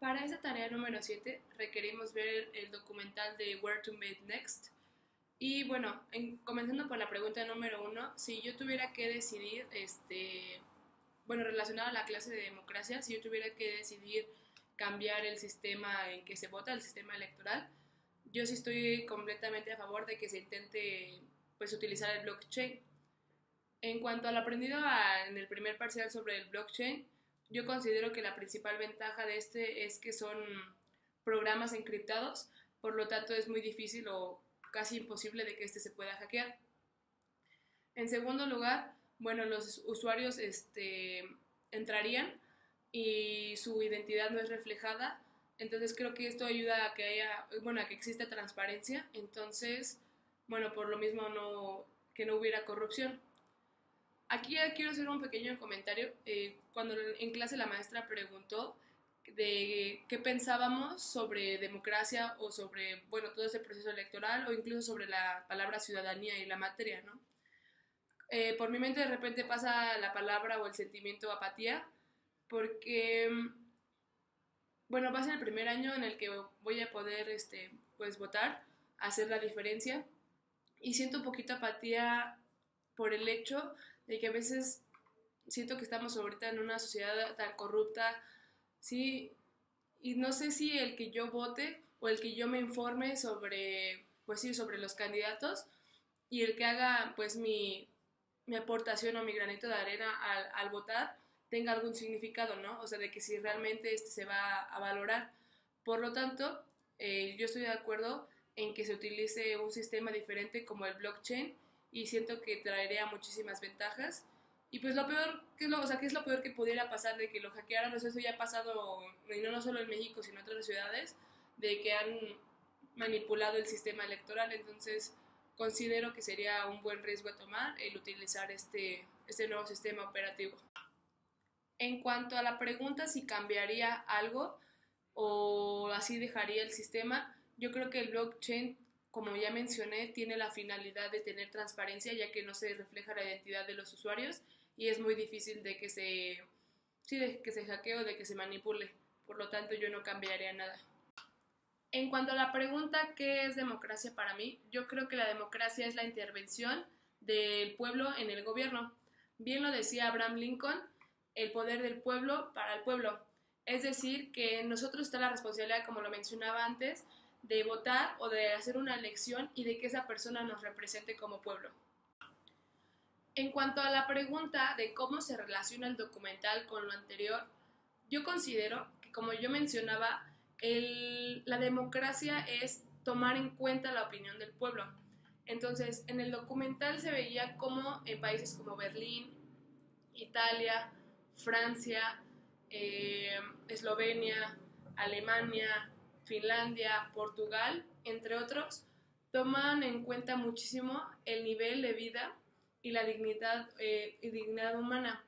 Para esta tarea número 7 requerimos ver el documental de Where to Meet Next. Y bueno, comenzando por la pregunta número 1, si yo tuviera que decidir, relacionado a la clase de democracia, si yo tuviera que decidir cambiar el sistema en que se vota, el sistema electoral, yo sí estoy completamente a favor de que se intente pues utilizar el blockchain. En cuanto al aprendido en el primer parcial sobre el blockchain, yo considero que la principal ventaja de este es que son programas encriptados, por lo tanto es muy difícil o casi imposible de que este se pueda hackear. En segundo lugar, bueno, los usuarios entrarían y su identidad no es reflejada, entonces creo que esto ayuda a que a que exista transparencia, entonces, bueno, por lo mismo que no hubiera corrupción. Aquí quiero hacer un pequeño comentario. Cuando en clase la maestra preguntó de qué pensábamos sobre democracia o sobre, bueno, todo ese proceso electoral o incluso sobre la palabra ciudadanía y la materia, ¿no? Por mi mente de repente pasa la palabra o el sentimiento apatía porque, bueno, va a ser el primer año en el que voy a poder, pues, votar, hacer la diferencia y siento un poquito apatía por el hecho de que a veces siento que estamos ahorita en una sociedad tan corrupta, sí, y no sé si el que yo vote o el que yo me informe sobre, pues sí, sobre los candidatos y el que haga pues mi aportación o mi granito de arena al votar tenga algún significado, ¿no? O sea, de que si realmente se va a valorar. Por lo tanto, yo estoy de acuerdo en que se utilice un sistema diferente como el blockchain y siento que traería muchísimas ventajas. Y pues lo peor, ¿qué es lo peor que pudiera pasar de que lo hackearan? O sea, eso ya ha pasado, y no solo en México, sino en otras ciudades, de que han manipulado el sistema electoral. Entonces, considero que sería un buen riesgo a tomar el utilizar este nuevo sistema operativo. En cuanto a la pregunta si cambiaría algo o así dejaría el sistema, yo creo que el blockchain, como ya mencioné, tiene la finalidad de tener transparencia, ya que no se refleja la identidad de los usuarios y es muy difícil de que se hackee o de que se manipule. Por lo tanto, yo no cambiaría nada. En cuanto a la pregunta, ¿qué es democracia para mí? Yo creo que la democracia es la intervención del pueblo en el gobierno. Bien lo decía Abraham Lincoln, el poder del pueblo para el pueblo. Es decir, que en nosotros está la responsabilidad, como lo mencionaba antes, de votar o de hacer una elección y de que esa persona nos represente como pueblo. En cuanto a la pregunta de cómo se relaciona el documental con lo anterior, yo considero que, como yo mencionaba, la democracia es tomar en cuenta la opinión del pueblo. Entonces, en el documental se veía cómo en países como Berlín, Italia, Francia, Eslovenia, Alemania, Finlandia, Portugal, entre otros, toman en cuenta muchísimo el nivel de vida y la dignidad humana.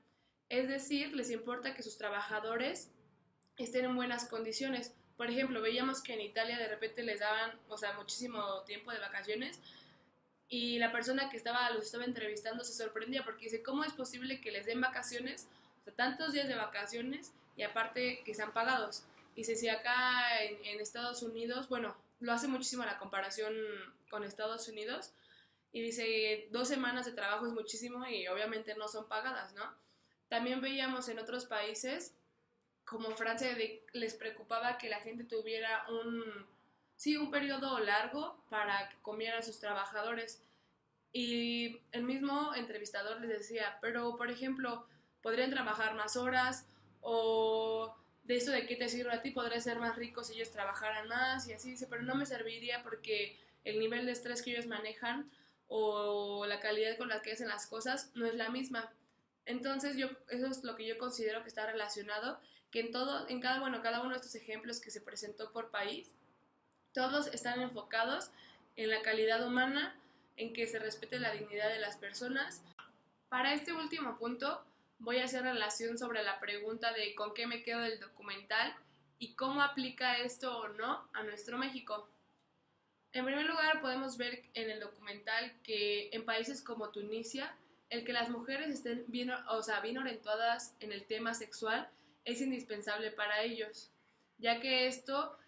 Es decir, les importa que sus trabajadores estén en buenas condiciones. Por ejemplo, veíamos que en Italia de repente les daban, o sea, muchísimo tiempo de vacaciones y la persona que los estaba entrevistando se sorprendía porque dice, ¿cómo es posible que les den vacaciones, o sea, tantos días de vacaciones y aparte que sean pagados? Y dice, si acá en Estados Unidos, bueno, lo hace muchísimo la comparación con Estados Unidos y dice, 2 semanas de trabajo es muchísimo y obviamente no son pagadas, ¿no? También veíamos en otros países como Francia les preocupaba que la gente tuviera un periodo largo para que comieran sus trabajadores. Y el mismo entrevistador les decía, pero por ejemplo, podrían trabajar más horas o de eso de qué te sirve a ti, podrías ser más rico si ellos trabajaran más y así dice, pero no me serviría porque el nivel de estrés que ellos manejan o la calidad con la que hacen las cosas no es la misma. Entonces eso es lo que yo considero que está relacionado, que cada uno de estos ejemplos que se presentó por país, todos están enfocados en la calidad humana, en que se respete la dignidad de las personas. Para este último punto voy a hacer relación sobre la pregunta de con qué me quedo del documental y cómo aplica esto o no a nuestro México. En primer lugar, podemos ver en el documental que en países como Tunisia, el que las mujeres estén bien orientadas en el tema sexual es indispensable para ellos. ya que esto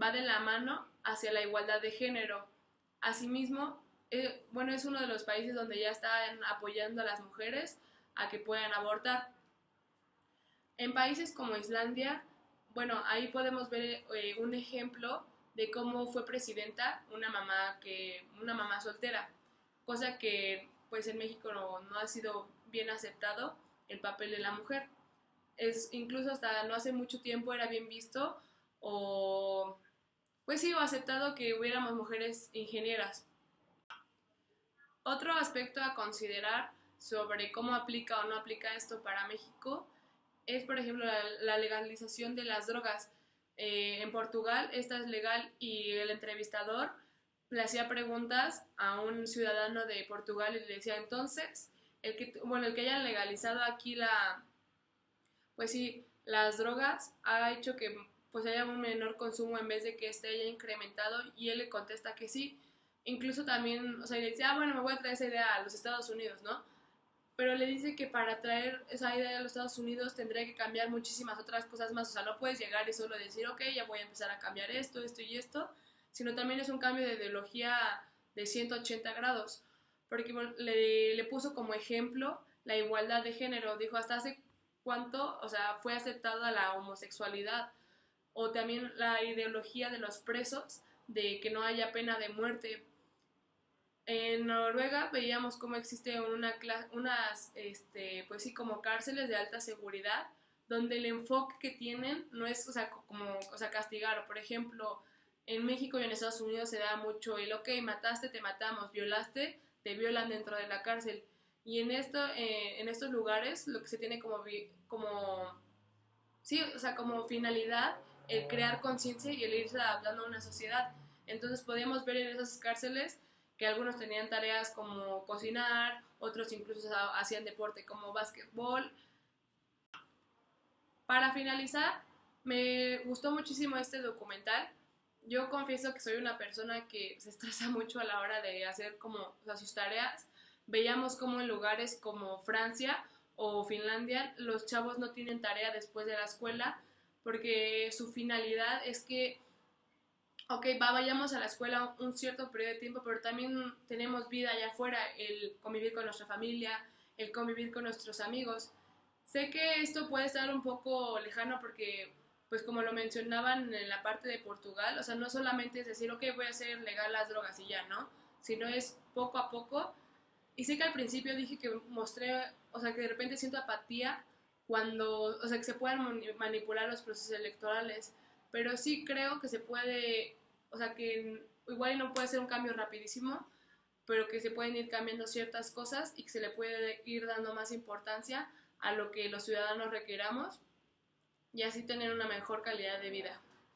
va de la mano hacia la igualdad de género. Asimismo, bueno, es uno de los países donde ya están apoyando a las mujeres a que puedan abortar. En países como Islandia, bueno, ahí podemos ver un ejemplo de cómo fue presidenta una mamá soltera, cosa que pues en México no ha sido bien aceptado el papel de la mujer. Incluso hasta no hace mucho tiempo era bien visto o pues sí, o aceptado que hubiéramos mujeres ingenieras. Otro aspecto a considerar sobre cómo aplica o no aplica esto para México es, por ejemplo, la legalización de las drogas. En Portugal esta es legal y el entrevistador le hacía preguntas a un ciudadano de Portugal y le decía, entonces, el que hayan legalizado aquí pues sí, las drogas ha hecho que pues haya un menor consumo en vez de que este haya incrementado, y él le contesta que sí. Incluso también, o sea, le dice, bueno, me voy a traer esa idea a los Estados Unidos, ¿no? Pero le dice que para traer esa idea a los Estados Unidos tendría que cambiar muchísimas otras cosas más. O sea, no puedes llegar y solo decir, ok, ya voy a empezar a cambiar esto, esto y esto, sino también es un cambio de ideología de 180 grados. Porque bueno, le puso como ejemplo la igualdad de género. Dijo, ¿hasta hace cuánto, o sea, fue aceptada la homosexualidad? O también la ideología de los presos, de que no haya pena de muerte. En Noruega veíamos cómo existe unas, pues sí, como cárceles de alta seguridad, donde el enfoque que tienen no es, o sea, como, o sea, castigar. Por ejemplo, en México y en Estados Unidos se da mucho el, ok, mataste, te matamos, violaste, te violan dentro de la cárcel. Y en estos lugares lo que se tiene sí, o sea, como finalidad el crear conciencia y el irse adaptando a una sociedad. Entonces podíamos ver en esas cárceles que algunos tenían tareas como cocinar, otros incluso hacían deporte como básquetbol. Para finalizar, me gustó muchísimo este documental. Yo confieso que soy una persona que se estresa mucho a la hora de hacer como, o sea, sus tareas. Veíamos como en lugares como Francia o Finlandia los chavos no tienen tarea después de la escuela porque su finalidad es que, ok, vayamos a la escuela un cierto periodo de tiempo, pero también tenemos vida allá afuera, el convivir con nuestra familia, el convivir con nuestros amigos. Sé que esto puede estar un poco lejano porque, pues como lo mencionaban en la parte de Portugal, o sea, no solamente es decir, ok, voy a hacer legal las drogas y ya, ¿no? Sino es poco a poco. Y sé que al principio dije que mostré, o sea, que de repente siento apatía cuando, o sea, que se puedan manipular los procesos electorales, pero sí creo que se puede, o sea, que igual no puede ser un cambio rapidísimo, pero que se pueden ir cambiando ciertas cosas y que se le puede ir dando más importancia a lo que los ciudadanos requeramos y así tener una mejor calidad de vida.